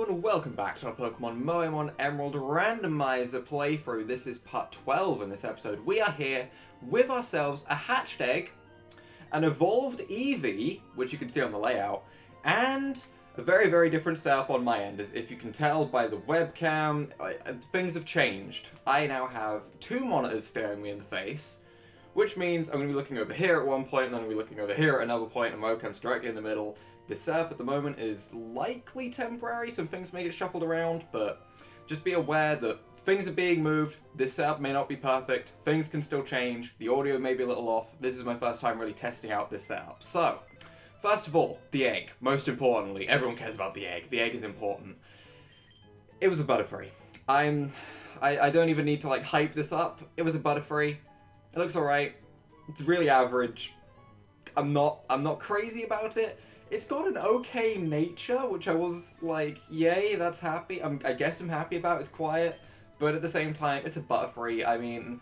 and welcome back to our Pokemon Moemon Emerald Randomizer playthrough. This is part 12 in this episode. We are here with ourselves a hatched egg, an evolved Eevee, which you can see on the layout, and a very, very different setup on my end. As if you can tell by the webcam, things have changed. I now have two monitors staring me in the face, which means I'm going to be looking over here at one point, and then I'm going to be looking over here at another point, and my webcam's directly in the middle. This setup at the moment is likely temporary, some things may get shuffled around, but just be aware that things are being moved, this setup may not be perfect, things can still change, the audio may be a little off. This is my first time really testing out this setup. So, first of all, the egg. Most importantly, everyone cares about the egg. The egg is important. It was a Butterfree. I don't even need to like hype this up. It was a Butterfree. It looks alright. It's really average. I'm not crazy about it. It's got an okay nature, which I was like, yay, that's happy. I guess I'm happy about. It's quiet, but at the same time, it's a Butterfree. I mean,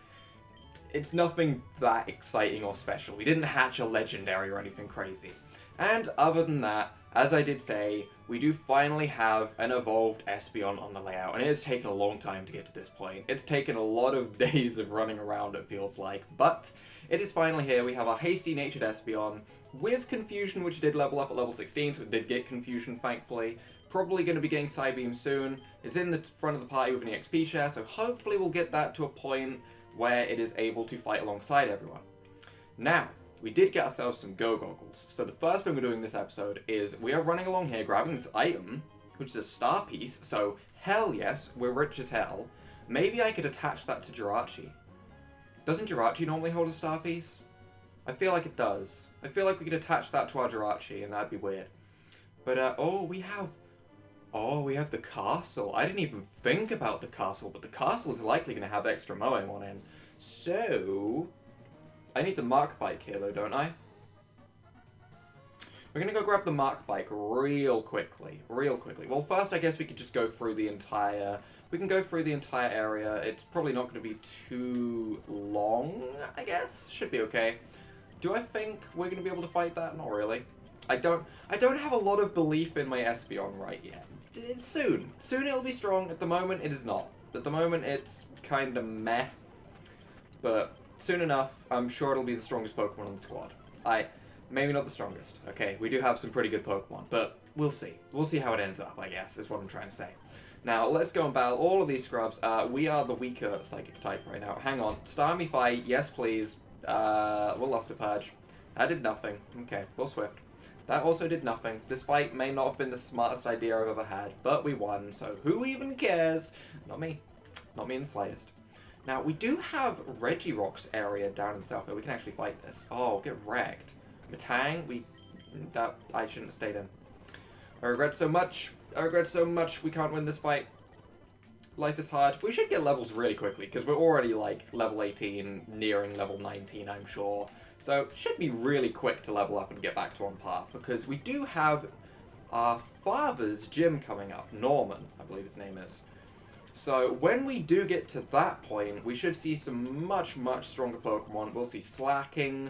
it's nothing that exciting or special. We didn't hatch a legendary or anything crazy. And other than that, as I did say, we do finally have an evolved Espeon on the layout, and it has taken a long time to get to this point. It's taken a lot of days of running around, it feels like, but it is finally here. We have our hasty-natured Espeon with Confusion, which did level up at level 16, so it did get Confusion, thankfully. Probably going to be getting Psybeam soon. It's in the front of the party with an EXP share, so hopefully we'll get that to a point where it is able to fight alongside everyone. Now, we did get ourselves some Go Goggles. So the first thing we're doing this episode is we are running along here, grabbing this item, which is a star piece, so hell yes, we're rich as hell. Maybe I could attach that to Jirachi. Doesn't Jirachi normally hold a star piece? I feel like it does. I feel like we could attach that to our Jirachi, and that'd be weird. But, we have the castle. I didn't even think about the castle, but the castle is likely going to have extra Moemon in. So, I need the Mark Bike here, though, don't I? We're going to go grab the Mark Bike real quickly. Well, first, I guess we could just go through the entire... We can go through the entire area. It's probably not going to be too long, I guess. Should be okay. Do I think we're going to be able to fight that? Not really. I don't have a lot of belief in my Espeon right yet. It's soon. Soon it'll be strong. At the moment, it is not. At the moment, it's kind of meh. But soon enough, I'm sure it'll be the strongest Pokemon in the squad. Maybe not the strongest. Okay, we do have some pretty good Pokemon, but we'll see. We'll see how it ends up, I guess, is what I'm trying to say. Now, let's go and battle all of these scrubs. We are the weaker Psychic type right now. Hang on. Starmie fight. Yes, please. We'll Luster Purge. That did nothing. Okay, we'll Swift. That also did nothing. This fight may not have been the smartest idea I've ever had, but we won, so who even cares? Not me. Not me in the slightest. Now, we do have Regirock's area down in South here. We can actually fight this. Oh, get wrecked. Metang, I shouldn't have stayed in. I regret so much. We can't win this fight. Life is hard. We should get levels really quickly, because we're already, like, level 18, nearing level 19, I'm sure. So, it should be really quick to level up and get back to on par, because we do have our father's gym coming up. Norman, I believe his name is. So, when we do get to that point, we should see some much, much stronger Pokemon. We'll see Slacking.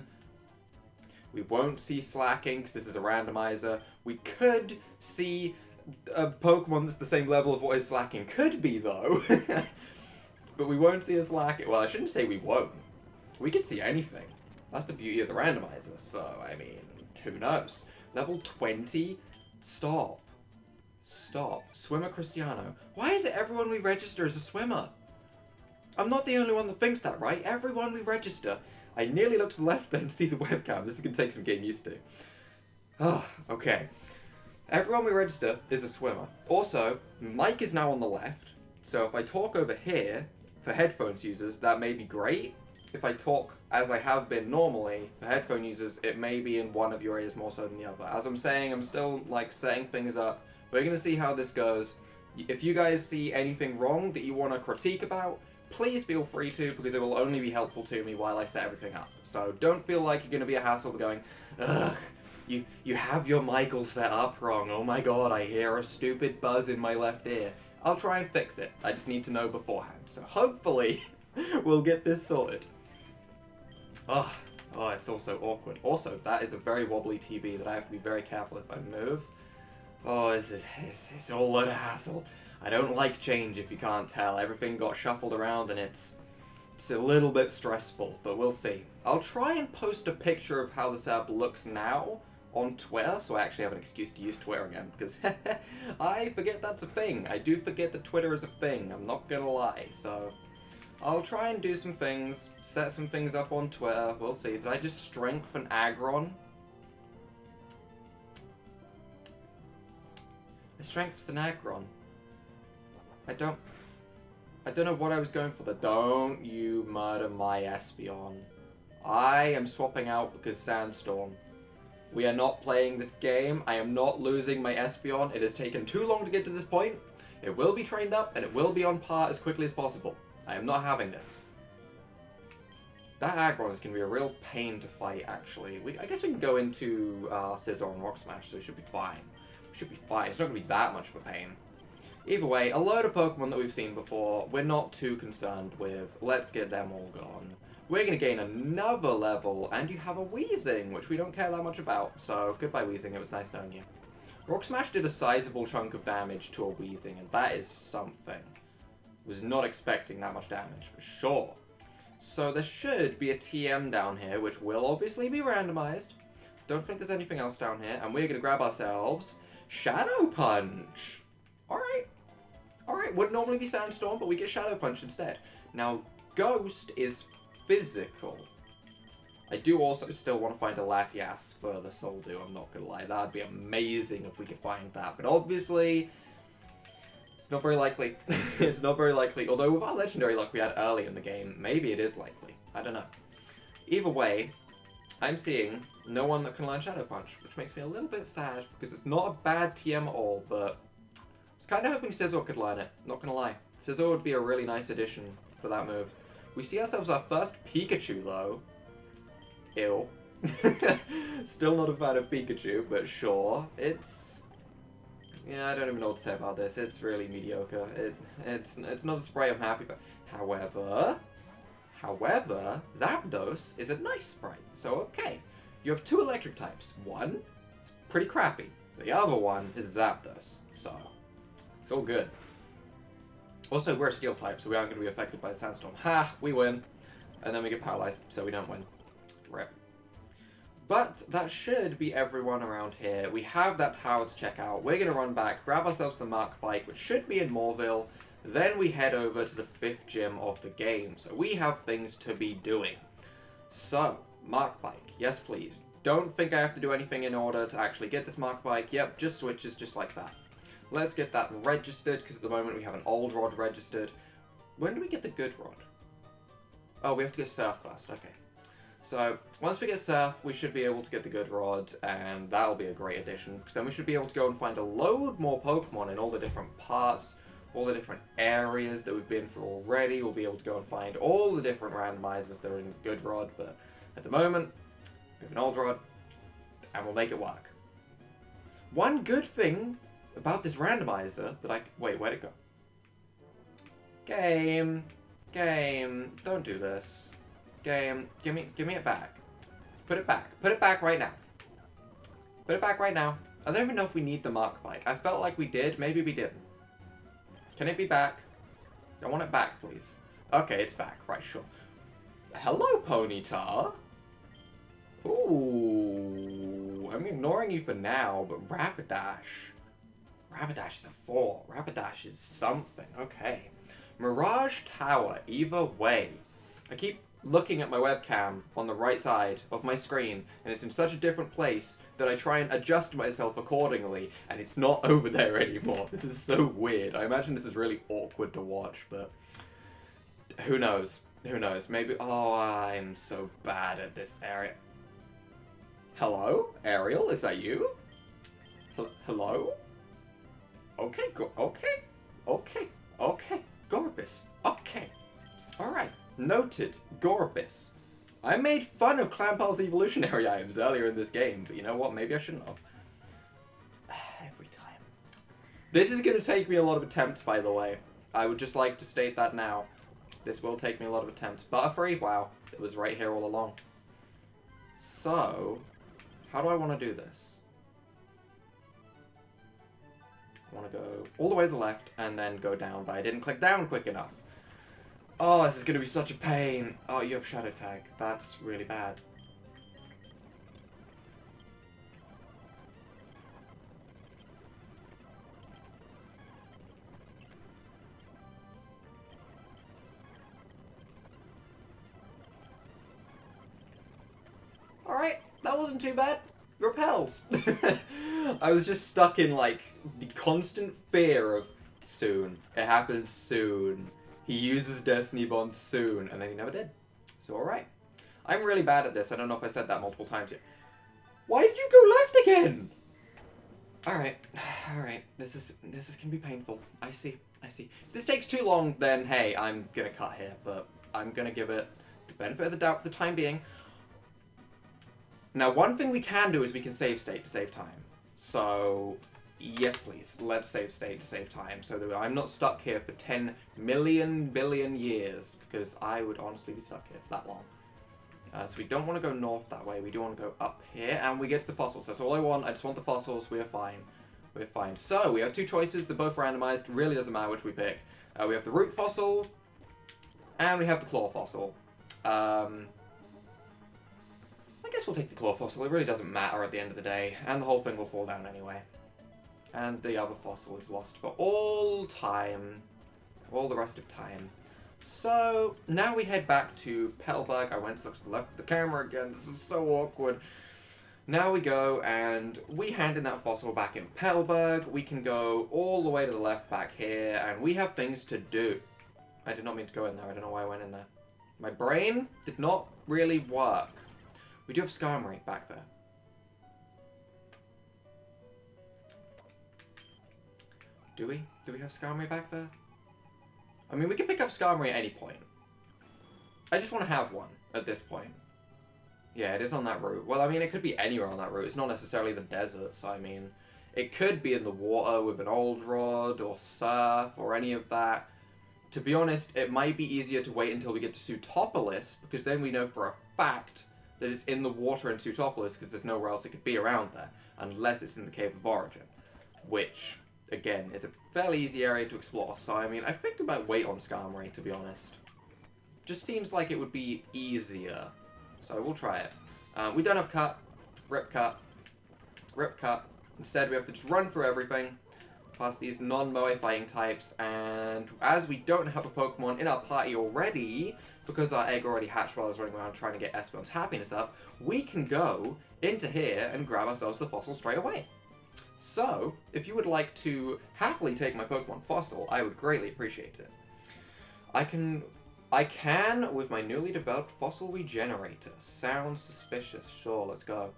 We won't see Slacking, because this is a randomizer. We could see a Pokemon that's the same level of what his Slacking could be, though. But we won't see a Slacking. Well, I shouldn't say we won't. We could see anything. That's the beauty of the randomizer, so, I mean, who knows? Level 20? Stop. Swimmer Cristiano. Why is it everyone we register is a swimmer? I'm not the only one that thinks that, right? Everyone we register. I nearly looked to the left then to see the webcam. This is going to take some getting used to. Ah, okay. Everyone we register is a swimmer. Also, mic is now on the left, so if I talk over here, for headphones users, that may be great. If I talk as I have been normally, for headphone users, it may be in one of your ears more so than the other. As I'm saying, I'm still, like, setting things up. We're going to see how this goes. If you guys see anything wrong that you want to critique about, please feel free to, because it will only be helpful to me while I set everything up. So don't feel like you're going to be a hassle for going, ugh, you have your mic all set up wrong. Oh my god, I hear a stupid buzz in my left ear. I'll try and fix it. I just need to know beforehand. So hopefully we'll get this sorted. Oh, it's also awkward. Also, that is a very wobbly TV that I have to be very careful if I move. Oh, it's all a load of hassle. I don't like change if you can't tell. Everything got shuffled around and it's a little bit stressful, but we'll see. I'll try and post a picture of how this app looks now on Twitter, so I actually have an excuse to use Twitter again, because I forget that's a thing. I do forget that Twitter is a thing, I'm not gonna lie, so I'll try and do some things, set some things up on Twitter, we'll see. Did I just strengthen Aggron? I strengthened Aggron. I don't know what I was going for. Don't you murder my Espeon. I am swapping out because Sandstorm. We are not playing this game. I am not losing my Espeon. It has taken too long to get to this point. It will be trained up and it will be on par as quickly as possible. I am not having this. That Aggron is going to be a real pain to fight, actually. I guess we can go into Scizor and Rock Smash, so it should be fine. It should be fine. It's not going to be that much of a pain. Either way, a load of Pokemon that we've seen before, we're not too concerned with. Let's get them all gone. We're going to gain another level, and you have a Weezing, which we don't care that much about. So, goodbye Weezing, it was nice knowing you. Rock Smash did a sizable chunk of damage to a Weezing, and that is something. Was not expecting that much damage, for sure. So there should be a TM down here, which will obviously be randomized. Don't think there's anything else down here, and we're going to grab ourselves Shadow Punch. Alright. Alright, would normally be Sandstorm, but we get Shadow Punch instead. Now, Ghost is physical. I do also still want to find a Latias for the Soldew, I'm not gonna lie. That'd be amazing if we could find that. But obviously, it's not very likely. It's not very likely. Although with our Legendary luck we had early in the game, maybe it is likely. I don't know. Either way, I'm seeing no one that can learn Shadow Punch, which makes me a little bit sad, because it's not a bad TM at all, but I was kind of hoping Scizor could learn it, not gonna lie. Scizor would be a really nice addition for that move. We see ourselves our first Pikachu, though. Ew. Still not a fan of Pikachu, but sure. It's... yeah, I don't even know what to say about this. It's really mediocre. It's not a spray I'm happy about. However, Zapdos is a nice sprite, so okay. You have two electric types. One is pretty crappy. The other one is Zapdos, so it's all good. Also, we're a steel type, so we aren't going to be affected by the Sandstorm. Ha! We win. And then we get paralyzed, so we don't win. Rip. But that should be everyone around here. We have that tower to check out. We're going to run back, grab ourselves the Mark Bike, which should be in Moorville. Then we head over to the 5th gym of the game. So we have things to be doing. So, Mark Bike. Yes, please. Don't think I have to do anything in order to actually get this Mark Bike. Yep, just switches just like that. Let's get that registered, because at the moment we have an old rod registered. When do we get the good rod? Oh, we have to get Surf first. Okay. So, once we get Surf, we should be able to get the good rod, and that'll be a great addition, because then we should be able to go and find a load more Pokemon in all the different parts, all the different areas that we've been through already. We'll be able to go and find all the different randomizers that are in the good rod, but at the moment, we have an old rod, and we'll make it work. One good thing about this randomizer that wait, where'd it go? Game, don't do this. Game, give me it back. Put it back right now. Put it back right now. I don't even know if we need the Mark Bike. I felt like we did, maybe we didn't. Can it be back? I want it back, please. Okay, it's back, right, sure. Hello, Ponyta. Ooh, I'm ignoring you for now, but Rapidash. Rapidash is a 4. Rapidash is something. Okay. Mirage Tower. Either way. I keep looking at my webcam on the right side of my screen, and it's in such a different place that I try and adjust myself accordingly, and it's not over there anymore. This is so weird. I imagine this is really awkward to watch, but who knows? Who knows? Maybe... oh, I'm so bad at this area. Hello? Ariel, is that you? Hello? Okay, okay. Gorbis. Okay. Alright. Noted. Gorbis. I made fun of Clampal's evolutionary items earlier in this game, but you know what? Maybe I shouldn't have. Every time. This is going to take me a lot of attempts, by the way. I would just like to state that now. This will take me a lot of attempts. Butterfree? Wow. It was right here all along. So, how do I want to do this? I want to go all the way to the left and then go down, but I didn't click down quick enough. Oh, this is going to be such a pain. Oh, you have Shadow Tag. That's really bad. Alright, that wasn't too bad. Repels. I was just stuck in, like, the constant fear of soon. It happens soon. He uses Destiny Bond soon, and then he never did. So, alright. I'm really bad at this. I don't know if I said that multiple times yet. Why did you go left again? Alright. Alright. This is gonna be painful. I see. If this takes too long, then hey, I'm gonna cut here. But I'm gonna give it the benefit of the doubt for the time being. Now, one thing we can do is we can save state to save time. So, yes please, let's save state to save time, so that I'm not stuck here for 10 million billion years, because I would honestly be stuck here for that long. So we don't want to go north that way, we do want to go up here, and we get to the fossils. That's all I want, I just want the fossils, we're fine. We're fine. So, we have two choices, they're both randomized, really doesn't matter which we pick. We have the root fossil, and we have the claw fossil. I guess we'll take the claw fossil, it really doesn't matter at the end of the day, and the whole thing will fall down anyway. And the other fossil is lost for all time. All the rest of time. So, now we head back to Petalburg. I went to look to the left of the camera again, this is so awkward. Now we go and we hand in that fossil back in Petalburg. We can go all the way to the left back here, and we have things to do. I did not mean to go in there, I don't know why I went in there. My brain did not really work. We do have Starmie back there. Do we? Do we have Starmie back there? I mean, we can pick up Starmie at any point. I just want to have one at this point. Yeah, it is on that route. Well, I mean, it could be anywhere on that route. It's not necessarily the desert, so I mean, it could be in the water with an old rod or surf or any of that. To be honest, it might be easier to wait until we get to Sutopolis, because then we know for a fact that it's in the water in Sutopolis, because there's nowhere else it could be around there, unless it's in the Cave of Origin, which, again, is a fairly easy area to explore. So, I mean, I think I might wait on Starmie, to be honest. Just seems like it would be easier, so we'll try it. We don't have cut, rip cut, rip cut. Instead, we have to just run through everything, past these non-Moe fighting types, and as we don't have a Pokemon in our party already, because our egg already hatched while I was running around trying to get Espeon's happiness up, we can go into here and grab ourselves the fossil straight away. So, if you would like to happily take my Pokemon fossil, I would greatly appreciate it. I can, with my newly developed fossil regenerator. Sounds suspicious. Sure, let's go.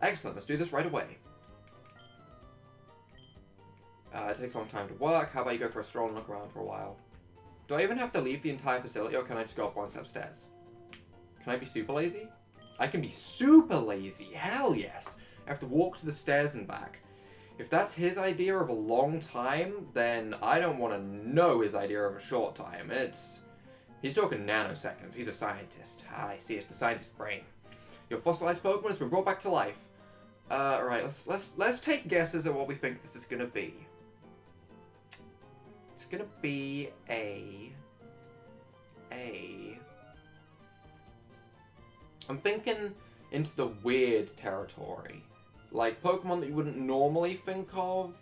Excellent, let's do this right away. It takes a long time to work. How about you go for a stroll and look around for a while? Do I even have to leave the entire facility, or can I just go up one set of stairs? Can I be super lazy? I can be super lazy, hell yes! I have to walk to the stairs and back. If that's his idea of a long time, then I don't want to know his idea of a short time. He's talking nanoseconds, he's a scientist. I see, it's the scientist's brain. Your fossilized Pokemon has been brought back to life. Right, let's take guesses at what we think this is gonna be. It's gonna be I'm thinking into the weird territory. Like Pokemon that you wouldn't normally think of,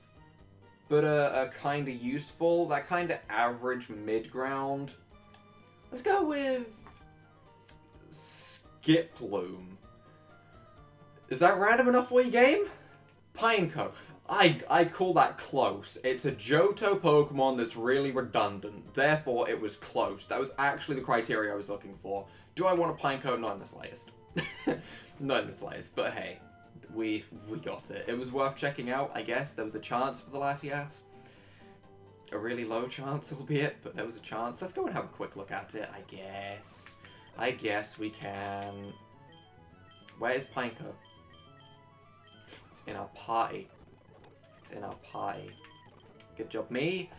but are kind of useful. That kind of average mid-ground. Let's go with Skiploom. Is that random enough for you, game? Pineco. I call that close. It's a Johto Pokemon that's really redundant. Therefore, it was close. That was actually the criteria I was looking for. Do I want a Pineco? Not in the slightest. Not in the slightest, but hey. We got it. It was worth checking out, I guess. There was a chance for the Latias. A really low chance, albeit, but there was a chance. Let's go and have a quick look at it, I guess. I guess we can. Where is Pineco? It's in our party. It's in our party. Good job, me.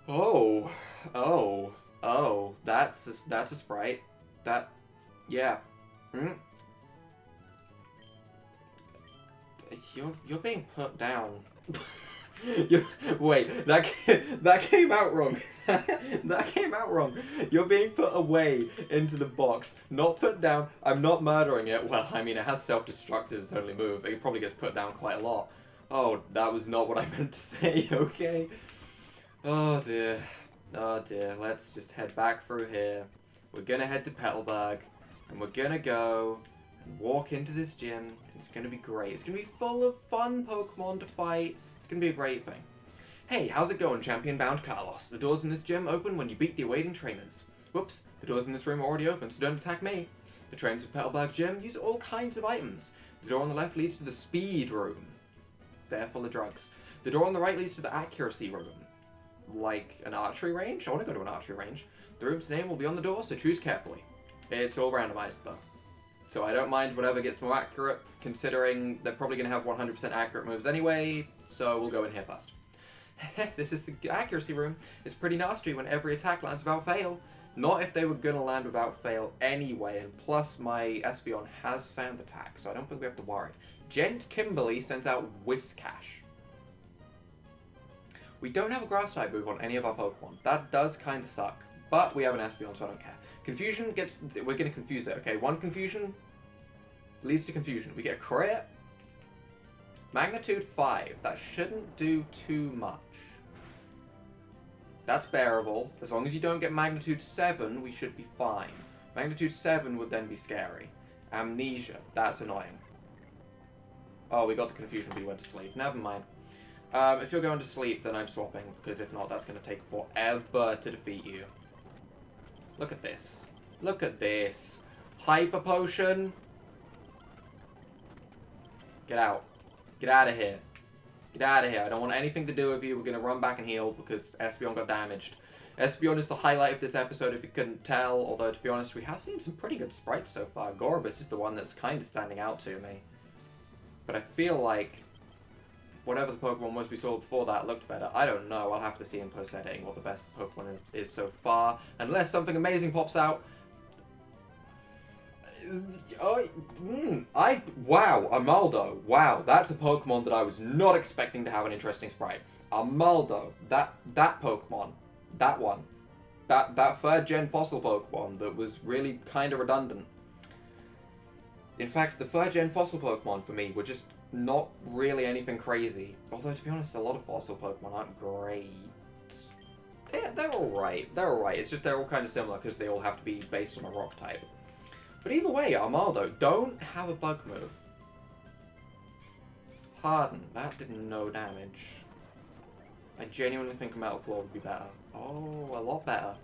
Oh. That's a sprite. Yeah. You're being put down. Wait, that came out wrong. That came out wrong. You're being put away into the box, not put down. I'm not murdering it. Well, I mean, it has self-destruct as its only move. It probably gets put down quite a lot. Oh, that was not what I meant to say, okay? Oh dear. Oh dear. Let's just head back through here. We're gonna head to Petalburg, and we're gonna go and walk into this gym. It's gonna be great. It's gonna be full of fun Pokemon to fight. It's gonna be a great thing. Hey, how's it going, champion-bound Carlos? The doors in this gym open when you beat the awaiting trainers. Whoops, the doors in this room are already open, so don't attack me. The trainers of Petalburg Gym use all kinds of items. The door on the left leads to the speed room. They're full of drugs. The door on the right leads to the accuracy room. Like an archery range? I want to go to an archery range. The room's name will be on the door, so choose carefully. It's all randomized, though. So I don't mind whatever gets more accurate, considering they're probably going to have 100% accurate moves anyway, so we'll go in here first. This is the accuracy room. It's pretty nasty when every attack lands without fail. Not if they were going to land without fail anyway, and plus my Espeon has sound attack, so I don't think we have to worry. Gent Kimberly sends out Whiscash. We don't have a grass type move on any of our Pokemon. That does kind of suck, but we have an Espeon, so I don't care. Confusion gets... We're going to confuse it, okay? One confusion leads to confusion. We get a crit. Magnitude 5. That shouldn't do too much. That's bearable. As long as you don't get Magnitude 7, we should be fine. Magnitude 7 would then be scary. Amnesia. That's annoying. Oh, we got the confusion, but you went to sleep. Never mind. If you're going to sleep, then I'm swapping, because if not, that's going to take forever to defeat you. Look at this. Look at this. Hyper Potion. Get out. Get out of here. Get out of here. I don't want anything to do with you. We're going to run back and heal, because Espeon got damaged. Espeon is the highlight of this episode, if you couldn't tell, although, to be honest, we have seen some pretty good sprites so far. Gorobus is the one that's kind of standing out to me. But I feel like whatever the Pokemon was we saw before that looked better. I don't know. I'll have to see in post-editing what the best Pokemon is so far. Unless something amazing pops out. Wow, Armaldo. Wow, that's a Pokemon that I was not expecting to have an interesting sprite. Armaldo. That Pokemon. That one. That 3rd gen fossil Pokemon that was really kind of redundant. In fact, the 3rd gen fossil Pokemon for me were just not really anything crazy. Although, to be honest, a lot of fossil Pokemon aren't great. They're alright. They're alright. It's just they're all kind of similar because they all have to be based on a rock type. But either way, Armaldo, don't have a bug move. Harden. That did no damage. I genuinely think a Metal Claw would be better. Oh, a lot better.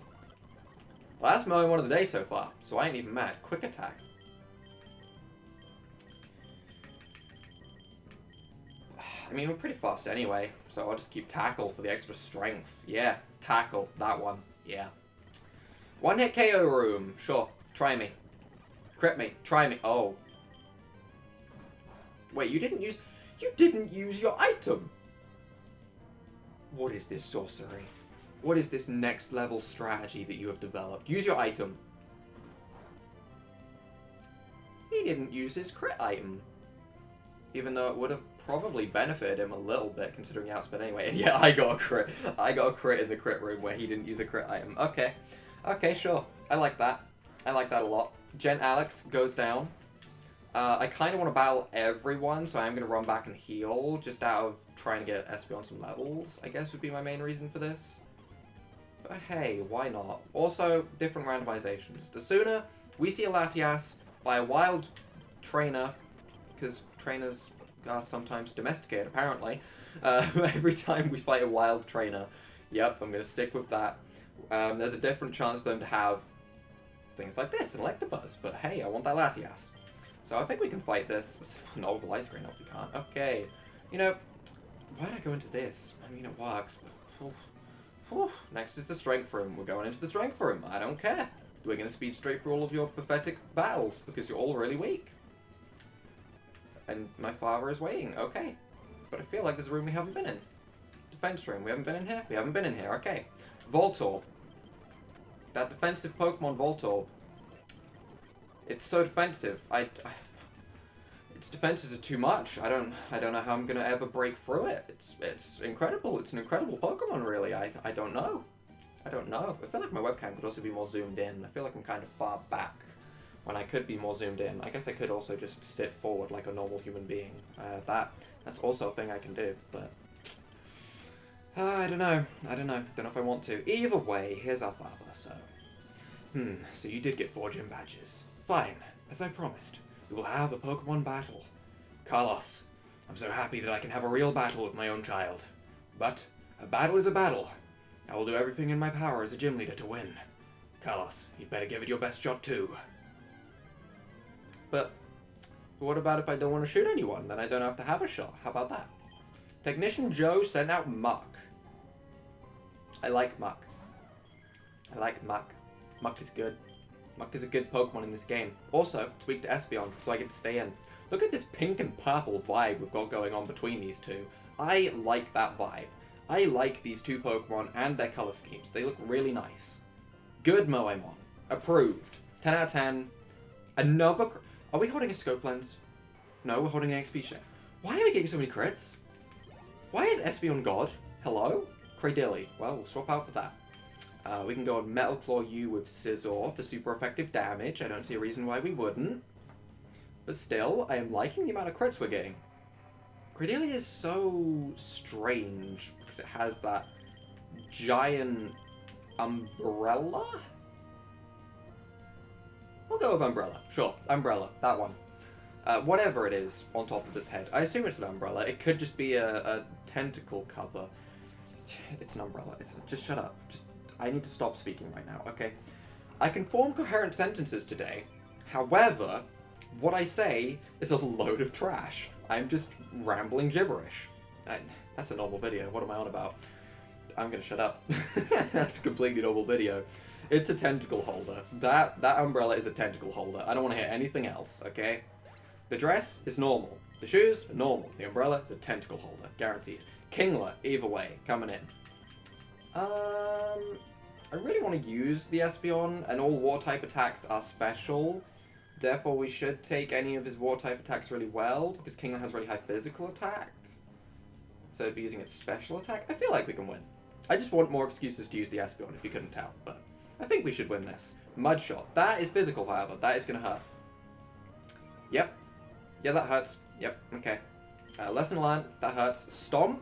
Well, that's my one of the day so far, so I ain't even mad. Quick attack. I mean, we're pretty fast anyway, so I'll just keep Tackle for the extra strength. Yeah, Tackle, that one, yeah. One hit KO room, sure, try me. Crit me, try me, oh. Wait, you didn't use your item! What is this sorcery? What is this next level strategy that you have developed? Use your item. He didn't use his crit item. Even though it would have probably benefited him a little bit, considering he outspent anyway. And yeah, I got a crit. I got a crit in the crit room where he didn't use a crit item. Okay. Okay, sure. I like that. I like that a lot. Gent Alex goes down. I kind of want to battle everyone, so I am going to run back and heal, just out of trying to get Espeon some levels, I guess would be my main reason for this. But hey, why not? Also, different randomizations. The sooner we see a Latias by a wild trainer, because trainers are sometimes domesticated, apparently. Every time we fight a wild trainer, yep, I'm going to stick with that. There's a different chance for them to have things like this, an Electabuzz, but hey, I want that Latias. So I think we can fight this. No, the light screen up, we can't. Okay. You know, why did I go into this? I mean, it works, but... Next is the strength room. We're going into the strength room. I don't care. We're going to speed straight through all of your pathetic battles, because you're all really weak. And my father is waiting. Okay. But I feel like there's a room we haven't been in. Defense room. We haven't been in here? We haven't been in here. Okay. Voltorb. That defensive Pokemon Voltorb. It's so defensive. It's its defenses are too much. I don't know how I'm gonna ever break through it. It's incredible. It's an incredible Pokemon, really. I don't know. I don't know. I feel like my webcam could also be more zoomed in. I feel like I'm kind of far back when I could be more zoomed in. I guess I could also just sit forward like a normal human being. That's also a thing I can do, but I don't know. I don't know if I want to. Either way, here's our father. So you did get 4 gym badges. Fine, as I promised. We will have a Pokemon battle. Carlos, I'm so happy that I can have a real battle with my own child. But a battle is a battle. I will do everything in my power as a gym leader to win. Carlos, you'd better give it your best shot too. But what about if I don't want to shoot anyone? Then I don't have to have a shot. How about that? Technician Joe sent out Muck. I like Muck. I like Muck. Muck is good. Muck is a good Pokemon in this game. Also, tweak to Espeon, so I get to stay in. Look at this pink and purple vibe we've got going on between these two. I like that vibe. I like these two Pokemon and their color schemes. They look really nice. Good Moemon. Approved. 10 out of 10. Another... Are we holding a scope lens? No, we're holding an XP share. Why are we getting so many crits? Why is Espeon God? Hello? Cradilly. Well, we'll swap out for that. We can go on Metal Claw U with Scizor for super effective damage. I don't see a reason why we wouldn't. But still, I am liking the amount of crits we're getting. Cradilly is so strange because it has that giant umbrella? We'll go with umbrella. Sure, umbrella. That one. Whatever it is on top of its head. I assume it's an umbrella. It could just be a tentacle cover. It's an umbrella. Just shut up. I need to stop speaking right now, okay? I can form coherent sentences today. However, what I say is a load of trash. I'm just rambling gibberish. That's a normal video. What am I on about? I'm gonna shut up. That's a completely normal video. It's a tentacle holder. That umbrella is a tentacle holder. I don't want to hear anything else, okay? The dress is normal. The shoes are normal. The umbrella is a tentacle holder. Guaranteed. Kingler, either way, coming in. I really want to use the Espeon, and all water-type attacks are special. Therefore, we should take any of his water-type attacks really well, because Kingler has really high physical attack. So it'd be using its special attack. I feel like we can win. I just want more excuses to use the Espeon, if you couldn't tell, but I think we should win this. Mud Shot. That is physical, however. That is going to hurt. Yep. Yeah, that hurts. Yep, okay. Lesson learned. That hurts. Stomp.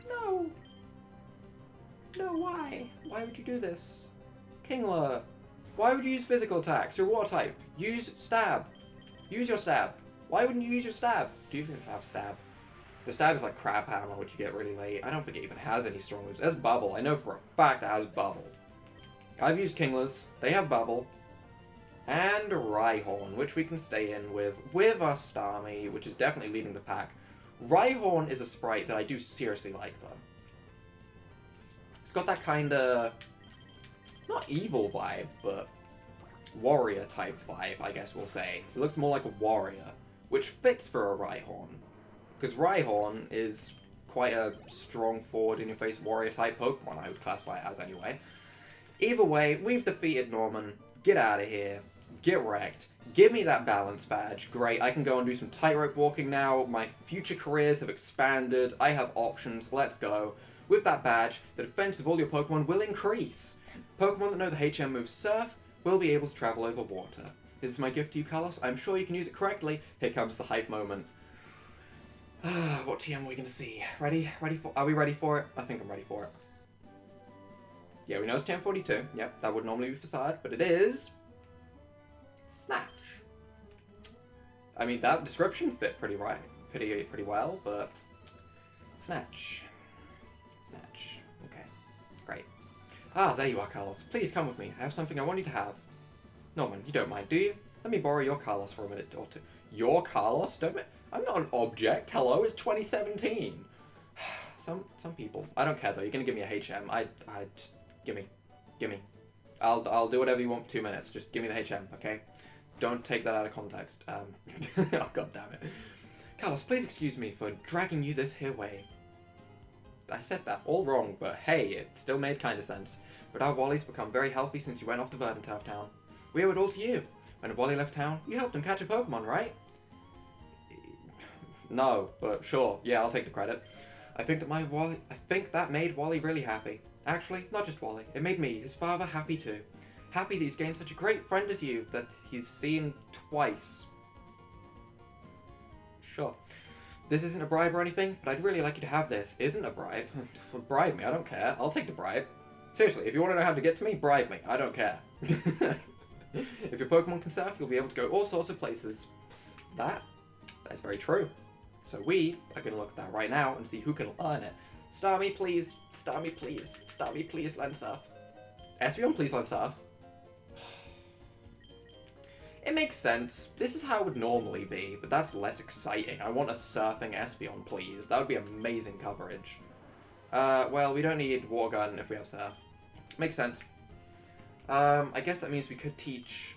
No. No, why? Why would you do this? Kingler, why would you use physical attacks? You're water type. Use stab. Use your stab. Why wouldn't you use your stab? Do you even have stab? The stab is like Crab Hammer, which you get really late. I don't think it even has any strong moves. It has Bubble. I know for a fact it has Bubble. I've used Kinglers. They have Bubble. And Rhyhorn, which we can stay in with our Starmie, which is definitely leading the pack. Rhyhorn is a sprite that I do seriously like, though. It's got that kind of, not evil vibe, but warrior type vibe, I guess we'll say. It looks more like a warrior, which fits for a Rhyhorn. Because Rhyhorn is quite a strong forward-in-your-face warrior type Pokemon, I would classify it as anyway. Either way, we've defeated Norman. Get out of here. Get wrecked. Give me that balance badge. Great, I can go and do some tightrope walking now. My future careers have expanded. I have options. Let's go. With that badge, the defense of all your Pokemon will increase. Pokemon that know the HM move Surf will be able to travel over water. This is my gift to you, Carlos. I'm sure you can use it correctly. Here comes the hype moment. What TM are we going to see? Ready? Are we ready for it? I think I'm ready for it. Yeah, we know it's TM 42. Yep, that would normally be Facade, but it is... Snatch. I mean, that description fit pretty well, but... Snatch. Okay, great. Ah, there you are, Carlos. Please come with me. I have something I want you to have. Norman, you don't mind, do you? Let me borrow your Carlos for a minute or two. Your Carlos? I'm not an object. Hello, it's 2017. Some people. I don't care though. You're gonna give me a HM. Just gimme. I'll do whatever you want for 2 minutes. Just give me the HM, okay? Don't take that out of context. Oh god damn it. Carlos, please excuse me for dragging you this here way. I said that all wrong, but hey, it still made kinda sense. But our Wally's become very healthy since you went off to Verdantov Town. We owe it all to you. And Wally left town? You helped him catch a Pokemon, right? No, but sure. Yeah, I'll take the credit. I think that made Wally really happy. Actually, not just Wally. It made me, his father, happy too. Happy that he's gained such a great friend as you that he's seen twice. Sure. This isn't a bribe or anything, but I'd really like you to have this. Isn't a bribe? Bribe me, I don't care. I'll take the bribe. Seriously, if you want to know how to get to me, bribe me. I don't care. If your Pokemon can surf, you'll be able to go all sorts of places. That's very true. So we are going to look at that right now and see who can learn it. Starmie, please. Starmie, please. Starmie, please learn surf. Espeon, please learn surf. It makes sense. This is how it would normally be, but that's less exciting. I want a surfing Espeon, please. That would be amazing coverage. Well, we don't need Water Gun if we have surf. Makes sense. I guess that means we could teach...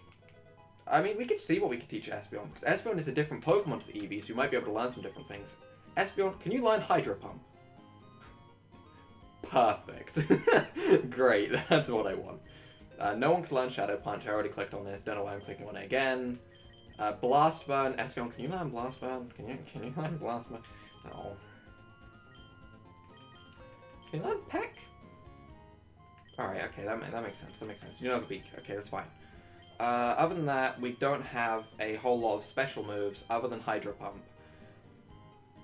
I mean, we could see what we could teach Espeon, because Espeon is a different Pokemon to the Eevee, so you might be able to learn some different things. Espeon, can you learn Hydro Pump? Perfect. Great, that's what I want. No one can learn Shadow Punch, I already clicked on this, don't know why I'm clicking on it again. Blast Burn, Espeon, can you learn Blast Burn? Can you learn Blast Burn? Oh. Can you learn Peck? Alright, okay, that makes sense, You don't have a beak, okay, that's fine. Other than that, we don't have a whole lot of special moves other than Hydro Pump.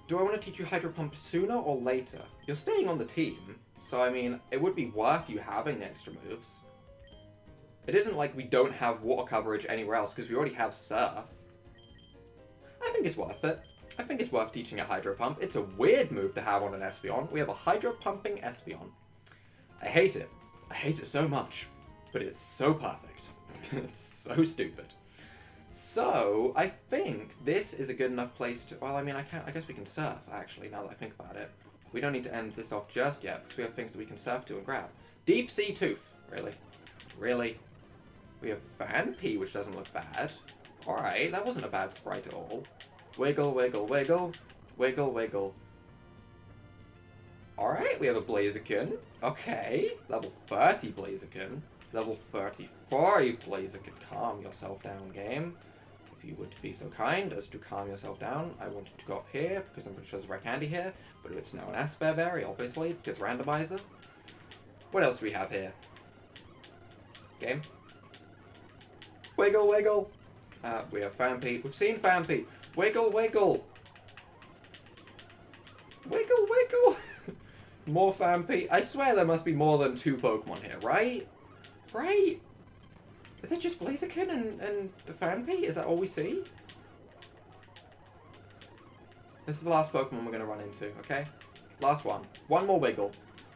Do I want to teach you Hydro Pump sooner or later? You're staying on the team, so I mean, it would be worth you having the extra moves. It isn't like we don't have water coverage anywhere else, because we already have Surf. I think it's worth it. I think it's worth teaching a Hydro Pump. It's a weird move to have on an Espeon. We have a Hydro Pumping Espeon. I hate it. I hate it so much. But it's so perfect. It's so stupid. So, I think this is a good enough place to... Well, I mean, I guess we can surf, actually, now that I think about it. We don't need to end this off just yet, because we have things that we can surf to and grab. Deep Sea Tooth. Really? Really? We have Fanpea, which doesn't look bad. Alright, that wasn't a bad sprite at all. Wiggle, wiggle, wiggle. Wiggle, wiggle. Alright, we have a Blaziken. Okay, level 30 Blaziken. Level 35 Blaziken. Calm yourself down, game. If you would be so kind as to calm yourself down. I wanted to go up here, because I'm pretty sure there's a rare candy here. But it's now an Asperberry, obviously, because Randomizer. What else do we have here? Game? Wiggle, wiggle. We have Fanpea. We've seen Fanpea. Wiggle, wiggle. Wiggle, wiggle. More Fanpea. I swear there must be more than 2 Pokemon here, right? Right? Is it just Blaziken and the Fanpea? Is that all we see? This is the last Pokemon we're going to run into, okay? Last one. One more wiggle.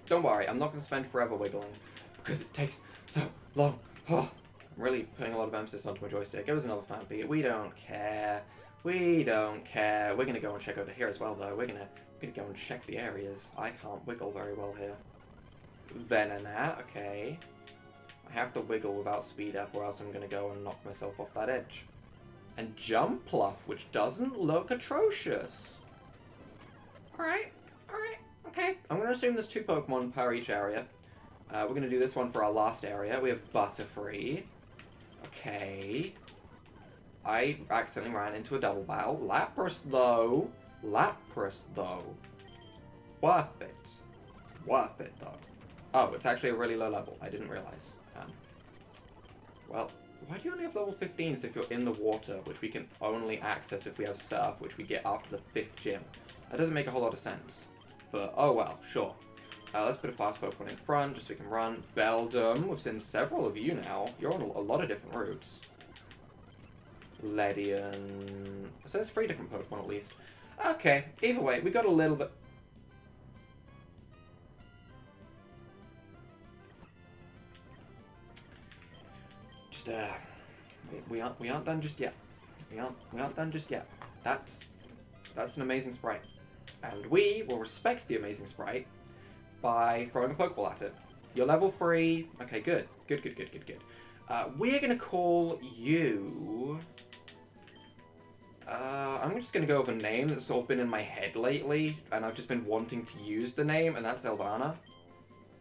Don't worry, I'm not going to spend forever wiggling. Because it takes so long. Oh, I'm really putting a lot of emphasis onto my joystick. It was another Fanpea. We don't care. We don't care. We're going to go and check over here as well, though. We're going to go and check the areas. I can't wiggle very well here. Venonat, okay. I have to wiggle without speed up, or else I'm going to go and knock myself off that edge. And Jumpluff, which doesn't look atrocious. Alright, okay. I'm going to assume there's 2 Pokemon per each area. We're going to do this one for our last area. We have Butterfree. Okay. I accidentally ran into a double battle. Lapras, though. Worth it. Worth it, though. Oh, it's actually a really low level. I didn't realize. Well, why do you only have level 15s if you're in the water, which we can only access if we have Surf, which we get after the 5th gym? That doesn't make a whole lot of sense. But, oh well, sure. Let's put a fast Pokemon in front, just so we can run. Beldum, we've seen several of you now. You're on a lot of different routes. Ledian... So there's 3 different Pokemon at least. Okay, either way, we got a little bit... Just, we aren't done just yet. We aren't done just yet. That's an amazing sprite. And we will respect the amazing sprite by throwing a Pokeball at it. You're level 3. Okay, good. Good. We're going to call you... I'm just going to go with a name that's sort of been in my head lately, and I've just been wanting to use the name, and that's Elvana.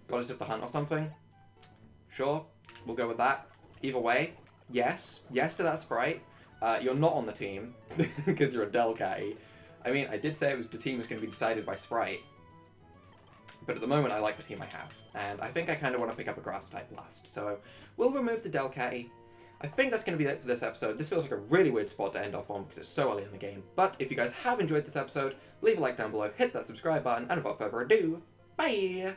Goddess of the Hunt or something. Sure, we'll go with that. Either way, Yes to that Sprite. You're not on the team, because you're a Delcatty. I mean, I did say the team was going to be decided by Sprite, but at the moment I like the team I have, and I think I kind of want to pick up a Grass type last, so we'll remove the Delcatty. I think that's going to be it for this episode. This feels like a really weird spot to end off on because it's so early in the game, but if you guys have enjoyed this episode, leave a like down below, hit that subscribe button, and without further ado, bye!